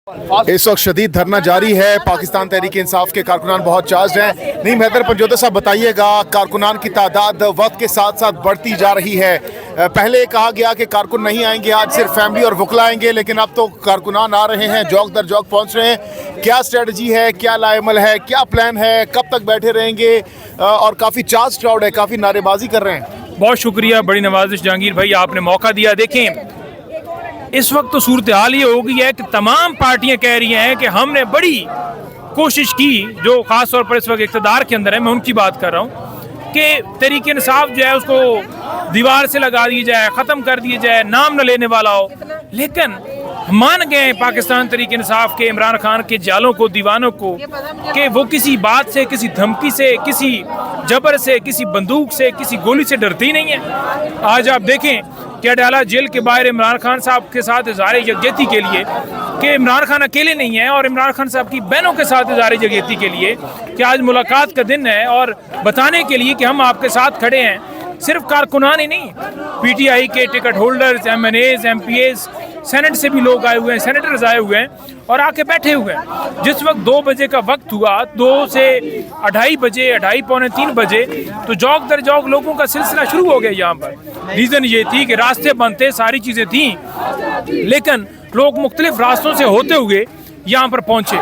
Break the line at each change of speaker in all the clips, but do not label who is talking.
इस वक्त शदीद धरना जारी है। पाकिस्तान तहरीक इंसाफ के कारकुनान बहुत चार्ज हैं। नईम हैदर पंजोता साहब बताइएगा, कारकुनान की तादाद वक्त के साथ साथ बढ़ती जा रही है। पहले कहा गया कि कारकुन नहीं आएंगे, आज सिर्फ फैमिली और वकला आएंगे, लेकिन अब तो कारकुनान आ रहे हैं, जौक दर जौक पहुंच रहे हैं। क्या स्ट्रेटजी है, क्या लाएमल है, क्या प्लान है, कब तक बैठे रहेंगे? और काफ़ी चार्ज क्राउड है, काफ़ी नारेबाजी कर रहे हैं।
बहुत शुक्रिया, बड़ी नवाजिश जहांगीर भाई, आपने मौका दिया। देखें, इस वक्त तो सूरत हाल ये हो गई है कि तमाम पार्टियां कह रही हैं कि हमने बड़ी कोशिश की, जो ख़ास तौर पर इस वक्त इक़्तिदार के अंदर है, मैं उनकी बात कर रहा हूँ, कि तहरीक इंसाफ जो है उसको दीवार से लगा दी जाए, ख़त्म कर दिया जाए, नाम न लेने वाला हो। लेकिन मान गए पाकिस्तान तहरीक इंसाफ के इमरान खान के जालों को, दीवानों को, कि वो किसी बात से, किसी धमकी से, किसी जबर से, किसी बंदूक से, किसी गोली से डरती नहीं है। आज आप देखें कि अडाला जेल के बाहर इमरान खान साहब के साथ इज़हार यकजहती के लिए, कि इमरान खान अकेले नहीं है, और इमरान खान साहब की बहनों के साथ इज़हार यकजहती के लिए कि आज मुलाकात का दिन है, और बताने के लिए कि हम आपके साथ खड़े हैं। सिर्फ कारकुनान ही नहीं, PTI के ticket holders, MNAs, MPAs, senate से भी लोग आए हुए हैं, सेनेटर्स आए हुए हैं और आके बैठे हुए हैं। जिस वक्त 2 बजे का वक्त हुआ, 2 से 2:30 बजे, 2:30 पौने 3 बजे, तो जौक दर जौक लोगों का सिलसिला शुरू हो गया यहाँ पर। रीज़न ये थी कि रास्ते बंद थे, सारी चीज़ें थी, लेकिन लोग मुख्तलिफ रास्तों से होते हुए यहाँ पर पहुँचे।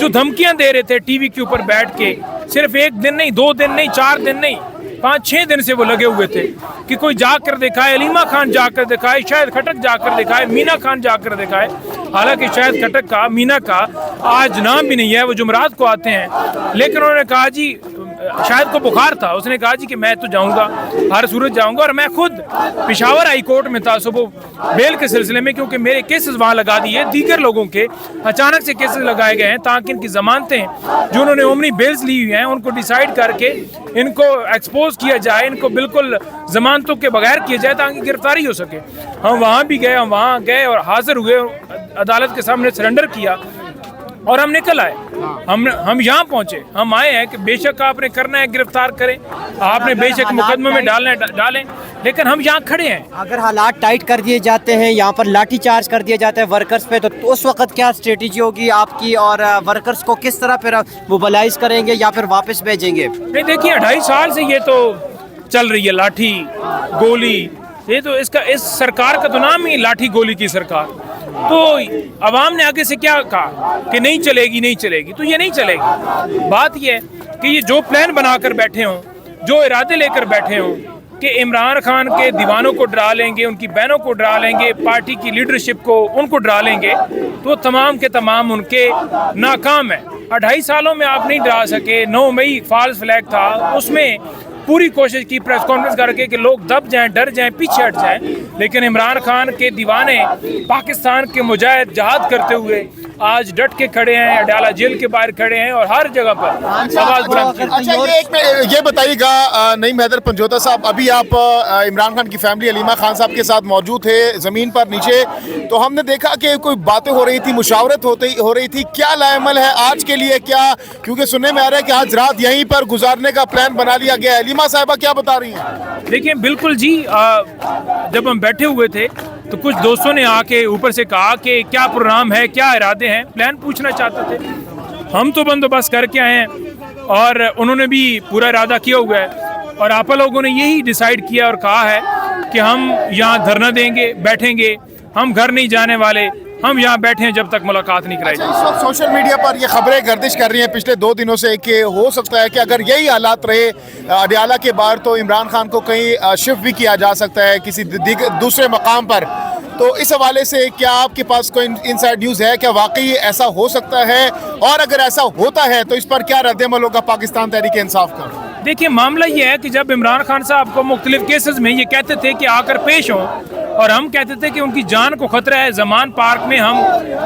जो धमकियाँ दे रहे थे TV के ऊपर बैठ के, सिर्फ 1 दिन नहीं, 2 दिन नहीं, 4 दिन नहीं, 5-6 दिन से वो लगे हुए थे कि कोई जाकर दिखाए, अलीमा खान जाकर दिखाए, शाहिद खटक जाकर दिखाए, मीना खान जाकर दिखाए। हालांकि शाहिद खटक का, मीना का आज नाम भी नहीं है, वो जुमरात को आते हैं, लेकिन उन्होंने कहा जी, शायद को बुखार था, उसने कहा जी कि मैं तो जाऊंगा, हर सूरत जाऊंगा। और मैं खुद पेशावर हाई कोर्ट में था सुबह बेल के सिलसिले में, क्योंकि मेरे केसेस वहाँ लगा दिए, दीगर लोगों के अचानक से केसेस लगाए गए हैं, ताकि इनकी जमानतें जो उन्होंने ओमनी बेल्स ली हुई हैं उनको डिसाइड करके इनको एक्सपोज किया जाए, इनको बिल्कुल जमानतों के बगैर किया जाए, ताकि गिरफ्तारी हो सके। हम वहाँ भी गए, हम वहाँ गए और हाजिर हुए, अदालत के सामने सरेंडर किया और हम निकल आए। हम यहाँ पहुँचे, हम आए हैं कि बेशक आपने करना है गिरफ्तार करें, आपने बेशक मुकदमे में डालें, लेकिन हम यहाँ खड़े हैं।
अगर हालात टाइट कर दिए जाते हैं, यहाँ पर लाठी चार्ज कर दिया जाता है वर्कर्स पे, तो उस वक्त क्या स्ट्रेटजी होगी आपकी, और वर्कर्स को किस तरह फिर मोबिलाइज करेंगे या फिर वापस भेजेंगे?
नहीं, देखिए 2.5 साल से ये तो चल रही है, लाठी गोली, ये तो इस सरकार का तो नाम ही लाठी गोली की सरकार। तो अवाम ने आगे से क्या कहा कि नहीं चलेगी, नहीं चलेगी, तो ये नहीं चलेगी। बात ये है कि ये जो प्लान बनाकर बैठे हों, जो इरादे लेकर बैठे हों कि इमरान खान के दीवानों को डरा लेंगे, उनकी बहनों को डरा लेंगे, पार्टी की लीडरशिप को उनको डरा लेंगे, तो तमाम के तमाम उनके नाकाम है। 2.5 सालों में आप नहीं डरा सके। 9 मई फॉल्स फ्लैग था, उसमें पूरी कोशिश की प्रेस कॉन्फ्रेंस करके कि लोग दब जाएं, डर जाएं, पीछे हट जाएं, लेकिन इमरान खान के दीवाने पाकिस्तान के मुजाहिद जहाद करते हुए आज डट के खड़े हैं, अडाला जेल के बाहर खड़े हैं और हर जगह पर आवाज बुलंद।
अच्छा, ये बताइएगा नईम हैदर पंजोता साहब, अभी आप इमरान खान की फैमिली अलीमा खान साहब के साथ मौजूद थे ज़मीन पर नीचे, तो हमने देखा कि कोई बातें हो रही थी, मुशावरत हो रही थी, क्या लाएमल है आज के लिए? क्या, क्योंकि सुनने में आ रहा है कि आज रात यहीं पर गुजारने का प्लान बना लिया गया है। अलीमा साहिबा क्या बता रही हैं?
देखिए, बिल्कुल जी, जब हम बैठे हुए थे तो कुछ दोस्तों ने आके ऊपर से कहा कि क्या प्रोग्राम है, क्या इरादे हैं, प्लान पूछना चाहते थे। हम तो बंदोबस्त करके आए हैं और उन्होंने भी पूरा इरादा किया हुआ है, और आप लोगों ने यही डिसाइड किया और कहा है कि हम यहाँ धरना देंगे, बैठेंगे, हम घर नहीं जाने वाले, हम यहाँ बैठे हैं जब तक मुलाकात नहीं कराई जाए।
इस वक्त सोशल मीडिया पर ये खबरें गर्दिश कर रही हैं पिछले 2 दिनों से कि हो सकता है कि अगर यही हालात रहे अडियाला के बाहर, तो इमरान खान को कहीं शिफ्ट भी किया जा सकता है किसी दूसरे मकाम पर। तो इस हवाले से क्या आपके पास कोई इनसाइड न्यूज़ है? क्या वाकई ऐसा हो सकता है, और अगर ऐसा होता है तो इस पर क्या रद्द-ए-अमल होगा पाकिस्तान तहरीक इंसाफ का?
देखिए, मामला ये है कि जब इमरान खान साहब को मुख्तलिफ केसेस में ये कहते थे कि आकर पेश हों, और हम कहते थे कि उनकी जान को खतरा है, ज़मान पार्क में हम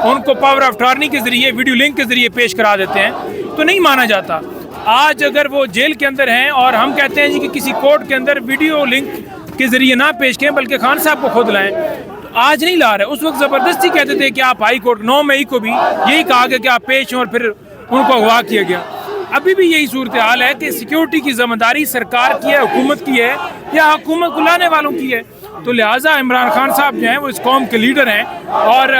उनको पावर ऑफ अटॉर्नी के ज़रिए, वीडियो लिंक के ज़रिए पेश करा देते हैं, तो नहीं माना जाता। आज अगर वो जेल के अंदर हैं और हम कहते हैं जी कि किसी कोर्ट के अंदर वीडियो लिंक के ज़रिए ना पेश करें, बल्कि खान साहब को खुद लाएँ, तो आज नहीं ला रहे। उस वक्त ज़बरदस्ती कहते थे कि आप हाई कोर्ट, 9 मई को भी यही कहा गया कि आप पेश हों, और फिर उनको अगवा किया गया। अभी भी यही सूरत हाल है कि सिक्योरिटी की जिम्मेदारी सरकार की है, हुकूमत की है, या हुकूमत बुलाने वालों की है। तो लिहाजा इमरान खान साहब जो हैं वो इस कौम के लीडर हैं, और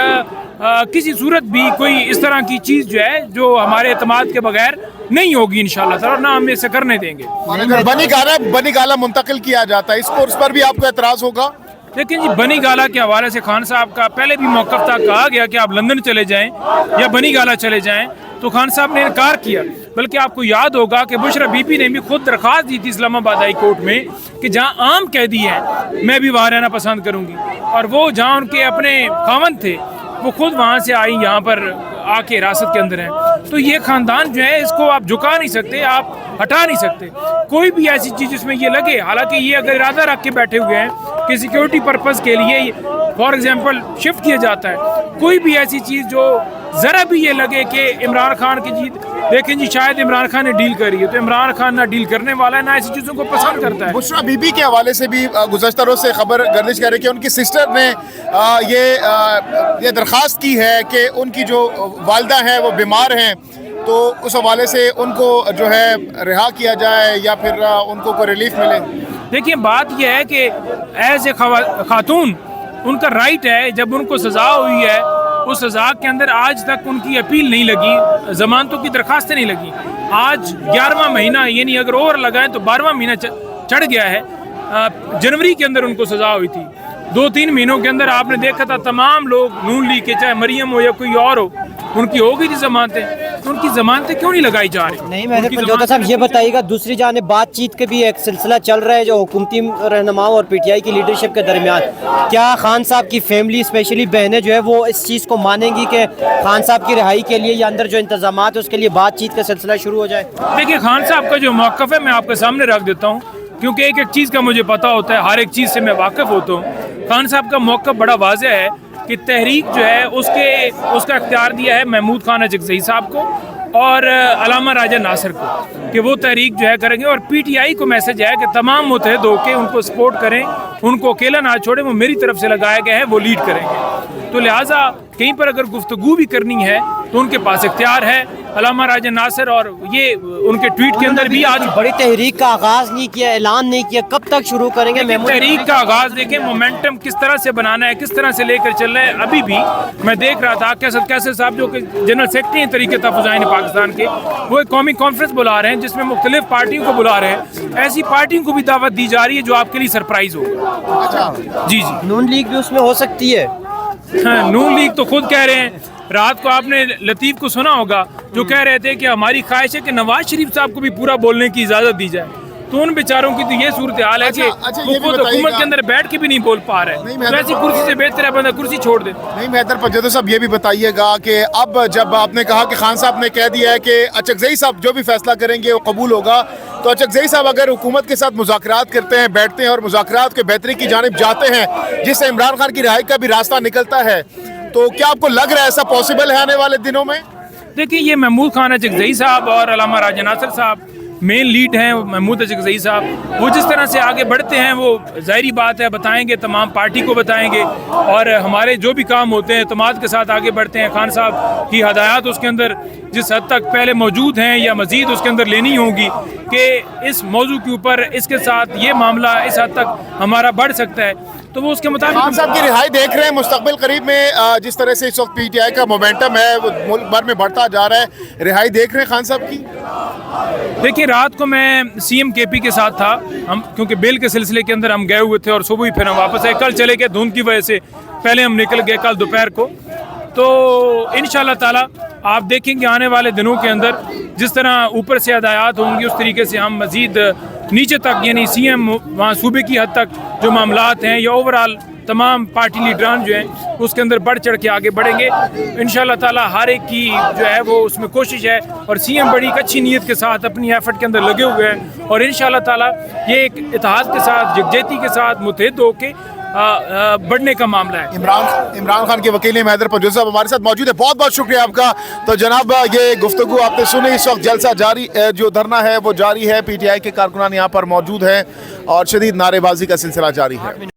किसी सूरत भी कोई इस तरह की चीज़ जो है जो हमारे एतमाद के बगैर नहीं होगी इंशाल्लाह ताला, और ना हम इसे करने देंगे।
और अगर बनी गाला मुंतकिल किया जाता है इसको, उस पर भी आपको एतराज होगा?
लेकिन जी बनी गाला के हवाले से खान साहब का पहले भी मौक़िफ़ था, कहा गया कि आप लंदन चले जाएं या बनी गाला चले जाएं, तो खान साहब ने इनकार किया। बल्कि आपको याद होगा कि बुशरा बीबी ने भी खुद दरख्वास्त दी थी इस्लामाबाद हाई कोर्ट में कि जहां आम कैदी हैं मैं भी वहाँ रहना पसंद करूंगी, और वो जहां उनके अपने खावंद थे वो खुद वहाँ से आई यहाँ पर आके हिरासत के अंदर हैं। तो ये ख़ानदान जो है इसको आप झुका नहीं सकते, आप हटा नहीं सकते। कोई भी ऐसी चीज़ जिसमें ये लगे, हालांकि ये अगर इरादा रख के बैठे हुए हैं कि सिक्योरिटी पर्पज़ के लिए फॉर एग्जांपल शिफ्ट किया जाता है, कोई भी ऐसी चीज़ जो ज़रा भी ये लगे कि इमरान खान की जीत, देखें जी शायद इमरान खान ने डील करी है, तो इमरान खान ना डील करने वाला है ना ऐसी चीज़ों को पसंद करता है।
बुशरा बीबी के हवाले से भी गुज़श्ता रोज़ से खबर गर्दिश कर रही है कि उनकी सिस्टर ने ये दरख्वास्त की है कि उनकी जो वालिदा हैं वो बीमार हैं, तो उस हवाले से उनको जो है रिहा किया जाए या फिर उनको कोई रिलीफ मिले।
देखिए बात यह है कि एज ए खातून उनका राइट है, जब उनको सज़ा हुई है उस सज़ा के अंदर आज तक उनकी अपील नहीं लगी, ज़मानतों की दरख्वास्तें नहीं लगी। आज 11वां महीना, यानी अगर और लगाएं तो 12वां महीना चढ़ गया है। जनवरी के अंदर उनको सज़ा हुई थी, 2-3 महीनों के अंदर आपने देखा था तमाम लोग नून लीग के, चाहे मरियम हो या कोई और हो, उनकी हो गई थी ज़मानतें, तो उनकी ज़मानतें क्यों नहीं लगाई जा रही?
नहीं मैं पंजोता साहब ये बताइएगा, दूसरी जानिब बातचीत के भी एक सिलसिला चल रहा है जो हुकूमती रहनुमाओं और पीटीआई की लीडरशिप के दरमियान, क्या खान साहब की फैमिली स्पेशली बहनें जो है वो इस चीज़ को मानेंगी कि खान साहब की रिहाई के लिए या अंदर जो इंतजाम है उसके लिए बातचीत का सिलसिला शुरू हो जाए?
देखिए खान साहब का जो मौक़िफ़ है मैं आपके सामने रख देता हूँ, क्योंकि एक एक चीज़ का मुझे पता होता है, हर एक चीज़ से मैं वाकिफ़ होता हूँ। खान साहब का मौक़िफ़ बड़ा वाज़ेह है कि तहरीक जो है उसका इख्तियार दिया है महमूद खान अचकज़ई साहब को और अलामा राजा नासिर को कि वो तहरीक जो है करेंगे, और पीटीआई को मैसेज है कि तमाम मुतहद होकर उनको सपोर्ट करें, उनको अकेला ना छोड़ें, वो मेरी तरफ से लगाए गए हैं, वो लीड करेंगे। तो लिहाजा कहीं पर अगर गुफ्तगू भी करनी है तो उनके पास इख्तियार है अलामा राजा नासिर, और ये उनके ट्वीट के अंदर भी आज
बड़ी तहरीक का आगाज़ नहीं किया, ऐलान नहीं किया, कब तक शुरू करेंगे?
तहरीक का आगाज़ देखें, मोमेंटम किस तरह से बनाना है, किस तरह से लेकर चल रहे हैं। अभी भी मैं देख रहा था कैसे साहब जो कि जनरल सेक्रेटरी हैं तहरीक तहफ़्फ़ुज़ पाकिस्तान के, वो एक कौमी कॉन्फ्रेंस बुला रहे हैं जिसमें मुख्तलिफ पार्टियों को बुला रहे हैं। ऐसी पार्टियों को भी दावत दी जा रही है जो आपके लिए सरप्राइज़ होगा। जी जी,
नून लीग भी उसमें हो सकती है।
हाँ, नून लीग तो खुद कह रहे हैं, रात को आपने लतीफ़ को सुना होगा जो कह रहे थे कि हमारी ख्वाहिश है कि नवाज शरीफ साहब को भी पूरा बोलने की इजाज़त दी जाए। तो उन बेचारों की तो ये सूरत हाल है कि वो खुद हुकूमत के अंदर बैठ के भी नहीं बोल पा रहे, तो ऐसी कुर्सी से बेहतर है बंदा कुर्सी छोड़ दे।
नहीं मेहतर पंजोता साहब ये भी बताइएगा कि अब जब आपने कहा कि खान साहब ने कह दिया है कि अचकज़ई साहब जो भी फैसला करेंगे वो कबूल होगा, तो अचकज़ई साहब अगर हुकूमत के साथ मुज़ाकरात करते हैं, बैठते हैं और मुज़ाकरात के बेहतरी की जानिब जाते हैं जिससे इमरान खान की रिहाई का भी रास्ता निकलता है, तो क्या आपको लग रहा है ऐसा पॉसिबल है आने वाले दिनों में?
देखिए ये महमूद खान अचकज़ई साहब और अलामा राजा नासिर साहब मेन लीड हैं। महमूद अचकज़ई साहब वो जिस तरह से आगे बढ़ते हैं वो ज़ाहिरी बात है बताएंगे, तमाम पार्टी को बताएंगे, और हमारे जो भी काम होते हैं एतमाद के साथ आगे बढ़ते हैं। खान साहब की हदायत उसके अंदर जिस हद तक पहले मौजूद हैं या मज़ीद उसके अंदर लेनी होगी कि इस मौजू के ऊपर इसके साथ ये मामला इस हद तक हमारा बढ़ सकता है, तो वो उसके मुताबिक।
खान साहब की रिहाई देख रहे हैं मुस्तकबिल करीब में जिस तरह से इस वक्त पीटीआई का मोमेंटम है वो मुल्क भर में बढ़ता जा रहा है, रिहाई देख रहे हैं खान साहब की?
देखिए रात को मैं सीएम केपी के साथ था, हम क्योंकि बेल के सिलसिले के अंदर हम गए हुए थे और सुबह ही फिर हम वापस आए। कल चले गए धुंध की वजह से, पहले हम निकल गए कल दोपहर को। तो इंशाल्लाह ताला आप देखेंगे आने वाले दिनों के अंदर जिस तरह ऊपर से हदायत होंगी उस तरीके से हम मज़ीद नीचे तक यानी सीएम वहाँ सूबे की हद तक जो मामलात हैं या ओवरऑल तमाम पार्टी लीडरान जो हैं उसके अंदर बढ़ चढ़ के आगे बढ़ेंगे इंशाल्लाह ताला। हर एक की जो है वो उसमें कोशिश है और सीएम बड़ी एक अच्छी नीयत के साथ अपनी एफर्ट के अंदर लगे हुए हैं और इंशाल्लाह ताला ये एक इत्तेहाद के साथ यकजहती के साथ मुत्तहिद होके बढ़ने का मामला है।
इमरान खान के वकील मेहदर पंजोता साहब हमारे साथ मौजूद है, बहुत बहुत शुक्रिया आपका। तो जनाब ये गुफ्तगू आपने सुनी, इस वक्त जलसा जारी जो धरना है वो जारी है, पीटीआई के कारकुनान यहाँ पर मौजूद हैं और शदीद नारेबाजी का सिलसिला जारी है।